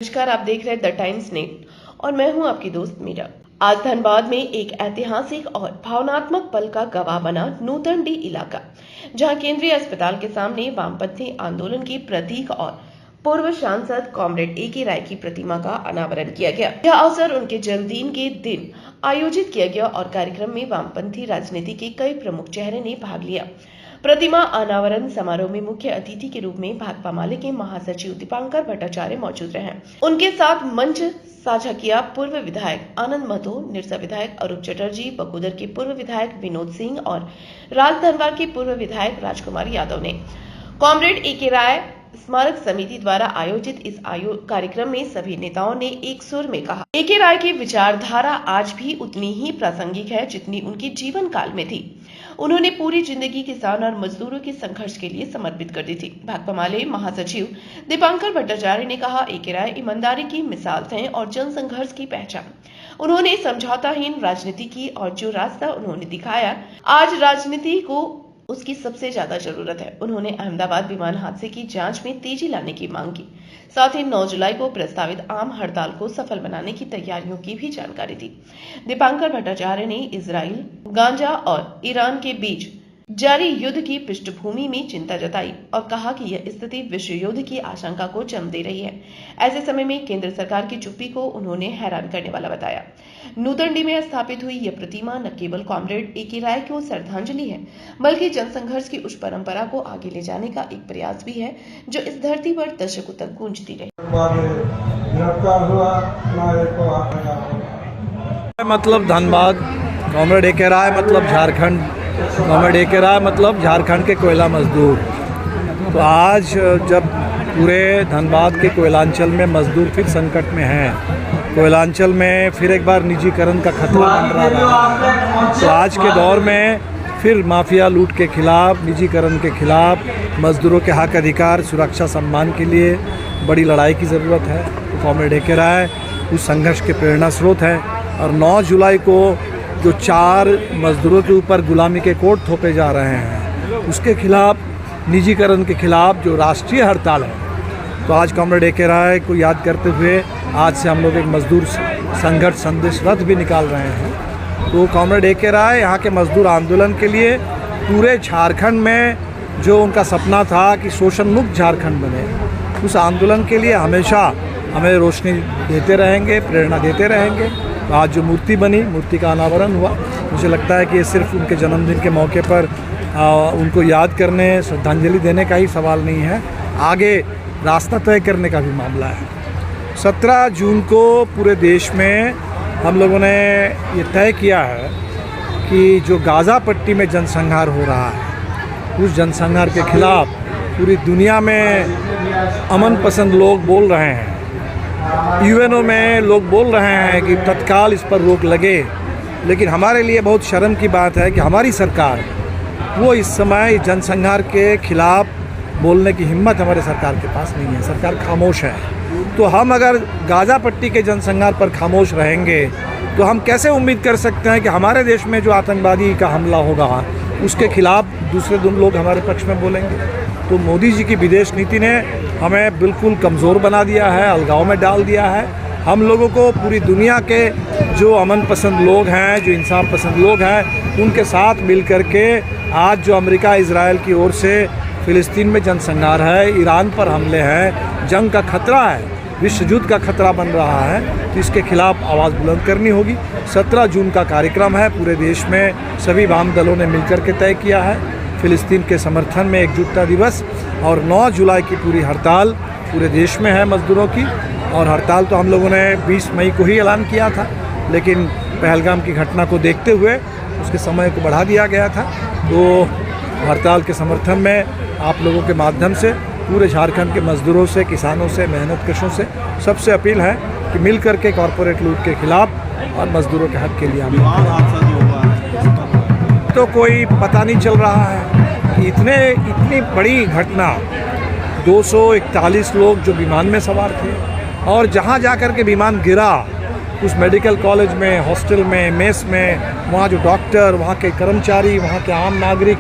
नमस्कार, आप देख रहे हैं द टाइम्स नेट और मैं हूं आपकी दोस्त मीरा। आज धनबाद में एक ऐतिहासिक और भावनात्मक पल का गवाह बना नूतन डी इलाका, जहां केंद्रीय अस्पताल के सामने वामपंथी आंदोलन के प्रतीक और पूर्व सांसद कॉमरेड ए के राय की प्रतिमा का अनावरण किया गया। यह अवसर उनके जन्मदिन के दिन आयोजित किया गया और कार्यक्रम में वामपंथी राजनीति के कई प्रमुख चेहरे ने भाग लिया। प्रतिमा अनावरण समारोह में मुख्य अतिथि के रूप में भाकपा माले के महासचिव दीपांकर भट्टाचार्य मौजूद रहे। उनके साथ मंच साझा किया पूर्व विधायक आनंद महतो, निरसा विधायक अरूप चटर्जी, बकोदर के पूर्व विधायक विनोद सिंह और राजधनवार के पूर्व विधायक राजकुमार यादव ने। कॉमरेड ए के राय स्मारक समिति द्वारा आयोजित इस कार्यक्रम में सभी नेताओं ने एक सुर में कहा, ए के राय की विचारधारा आज भी उतनी ही प्रासंगिक है जितनी उनके जीवन काल में थी। उन्होंने पूरी जिंदगी किसान और मजदूरों के संघर्ष के लिए समर्पित कर दी थी। भाकपा माले महासचिव दीपांकर भट्टाचार्य ने कहा, ए के राय ईमानदारी की मिसाल थे और जन संघर्ष की पहचान। उन्होंने समझौताहीन राजनीति की और जो रास्ता उन्होंने दिखाया, आज राजनीति को उसकी सबसे ज्यादा जरूरत है। उन्होंने अहमदाबाद विमान हादसे की जांच में तेजी लाने की मांग की। साथ ही 9 जुलाई को प्रस्तावित आम हड़ताल को सफल बनाने की तैयारियों की भी जानकारी दी। दीपांकर भट्टाचार्य ने इजराइल, गांजा और ईरान के बीच जारी युद्ध की पृष्ठभूमि में चिंता जताई और कहा कि यह स्थिति विश्व युद्ध की आशंका को जन्म दे रही है। ऐसे समय में केंद्र सरकार की चुप्पी को उन्होंने हैरान करने वाला बताया। नूतन डी में स्थापित हुई यह प्रतिमा न केवल कॉमरेड ए के राय को श्रद्धांजलि है, बल्कि जनसंघर्ष की उस परंपरा को आगे ले जाने का एक प्रयास भी है जो इस धरती पर दशकों तक गूंजती रही। मतलब धनबाद, कॉमरेड ए के राय मतलब झारखंड, कॉमरेड ए के राय मतलब झारखंड के कोयला मजदूर। तो आज जब पूरे धनबाद के कोयलांचल में मजदूर फिर संकट में हैं, कोयलांचल में फिर एक बार निजीकरण का खतरा मंडरा रहा है, तो आज के दौर में फिर माफिया लूट के खिलाफ, निजीकरण के खिलाफ, मजदूरों के हक अधिकार, सुरक्षा, सम्मान के लिए बड़ी लड़ाई की ज़रूरत है। तो कॉमरेड ए के राय उस संघर्ष के प्रेरणा स्रोत है। और 9 जुलाई को जो 4 मजदूरों के ऊपर गुलामी के कोड थोपे जा रहे हैं, उसके खिलाफ, निजीकरण के खिलाफ जो राष्ट्रीय हड़ताल है, तो आज कॉमरेड ए के राय को याद करते हुए आज से हम लोग एक मजदूर संघर्ष संदेश रथ भी निकाल रहे हैं। तो कॉमरेड ए के राय यहाँ के मजदूर आंदोलन के लिए पूरे झारखंड में जो उनका सपना था कि शोषण मुक्त झारखंड बने, उस आंदोलन के लिए हमेशा हमें रोशनी देते रहेंगे, प्रेरणा देते रहेंगे। तो आज जो मूर्ति बनी, मूर्ति का अनावरण हुआ, मुझे लगता है कि ये सिर्फ उनके जन्मदिन के मौके पर उनको याद करने, श्रद्धांजलि देने का ही सवाल नहीं है, आगे रास्ता तय करने का भी मामला है। 17 जून को पूरे देश में हम लोगों ने ये तय किया है कि जो गाज़ा पट्टी में जनसंहार हो रहा है, उस जनसंहार के खिलाफ पूरी दुनिया में अमन पसंद लोग बोल रहे हैं। यूएनओ में लोग बोल रहे हैं कि तत्काल इस पर रोक लगे, लेकिन हमारे लिए बहुत शर्म की बात है कि हमारी सरकार वो इस समय जनसंहार के खिलाफ बोलने की हिम्मत हमारे सरकार के पास नहीं है। सरकार खामोश है। तो हम अगर गाज़ा पट्टी के जनसंहार पर खामोश रहेंगे तो हम कैसे उम्मीद कर सकते हैं कि हमारे देश में जो आतंकवादी का हमला होगा उसके खिलाफ दूसरे लोग हमारे पक्ष में बोलेंगे। तो मोदी जी की विदेश नीति ने हमें बिल्कुल कमज़ोर बना दिया है, अलगाव में डाल दिया है। हम लोगों को पूरी दुनिया के जो अमन पसंद लोग हैं, जो इंसाफ पसंद लोग हैं, उनके साथ मिल कर के आज जो अमेरिका इजराइल की ओर से फ़िलिस्तीन में जनसंहार है, ईरान पर हमले हैं, जंग का खतरा है, विश्व युद्ध का खतरा बन रहा है, तो इसके खिलाफ आवाज़ बुलंद करनी होगी। 17 जून का कार्यक्रम है, पूरे देश में सभी वाम दलों ने मिलकर के तय किया है फ़िलिस्तीन के समर्थन में एकजुटता दिवस। और 9 जुलाई की पूरी हड़ताल पूरे देश में है मजदूरों की। और हड़ताल तो हम लोगों ने 20 मई को ही ऐलान किया था, लेकिन पहलगाम की घटना को देखते हुए उसके समय को बढ़ा दिया गया था। तो हड़ताल के समर्थन में आप लोगों के माध्यम से पूरे झारखंड के मजदूरों से, किसानों से, मेहनतकशों से सबसे अपील है कि मिल कर के कॉरपोरेट लूट के खिलाफ और मजदूरों के हक के लिए तो कोई पता नहीं चल रहा है कि इतनी बड़ी घटना, 241 लोग जो विमान में सवार थे और जहाँ जा कर के विमान गिरा, उस मेडिकल कॉलेज में, हॉस्टल में, मेस में, वहाँ जो डॉक्टर, वहाँ के कर्मचारी, वहाँ के आम नागरिक,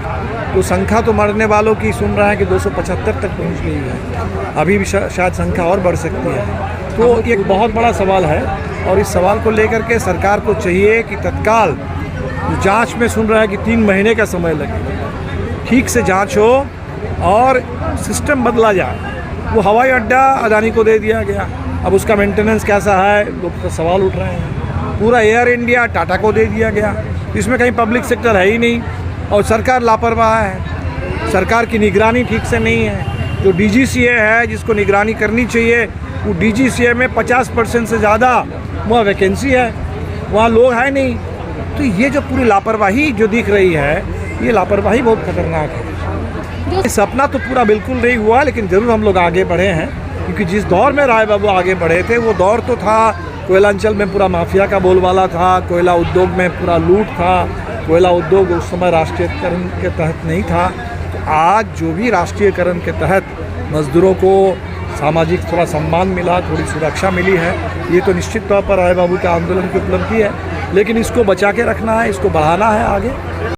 तो संख्या तो मरने वालों की सुन रहे हैं कि 275 तक पहुँच गई है। अभी भी शायद संख्या और बढ़ सकती है। तो एक बहुत बड़ा सवाल है और इस सवाल को लेकर के सरकार को चाहिए कि तत्काल जांच में सुन रहा है कि 3 महीने का समय लगेगा, ठीक से जांच हो और सिस्टम बदला जाए। वो हवाई अड्डा अदानी को दे दिया गया, अब उसका मेंटेनेंस कैसा है लोग तो सवाल उठ रहे हैं। पूरा एयर इंडिया टाटा को दे दिया गया, इसमें कहीं पब्लिक सेक्टर है ही नहीं और सरकार लापरवाह है, सरकार की निगरानी ठीक से नहीं है। जो DGCA है जिसको निगरानी करनी चाहिए, वो DGCA में 50% से ज़्यादा वहाँ वैकेंसी है, वहाँ लोग हैं नहीं। तो ये जो पूरी लापरवाही जो दिख रही है, ये लापरवाही बहुत खतरनाक है। सपना तो पूरा बिल्कुल नहीं हुआ, लेकिन ज़रूर हम लोग आगे बढ़े हैं, क्योंकि जिस दौर में राय बाबू आगे बढ़े थे वो दौर तो था कोयलांचल में पूरा माफिया का बोलबाला था, कोयला उद्योग में पूरा लूट था, कोयला उद्योग उस समय राष्ट्रीयकरण के तहत नहीं था। तो आज जो भी राष्ट्रीयकरण के तहत मजदूरों को सामाजिक थोड़ा सम्मान मिला, थोड़ी सुरक्षा मिली है, ये तो निश्चित तौर पर राय बाबू के आंदोलन की उपलब्धि है, लेकिन इसको बचा के रखना है, इसको बढ़ाना है आगे।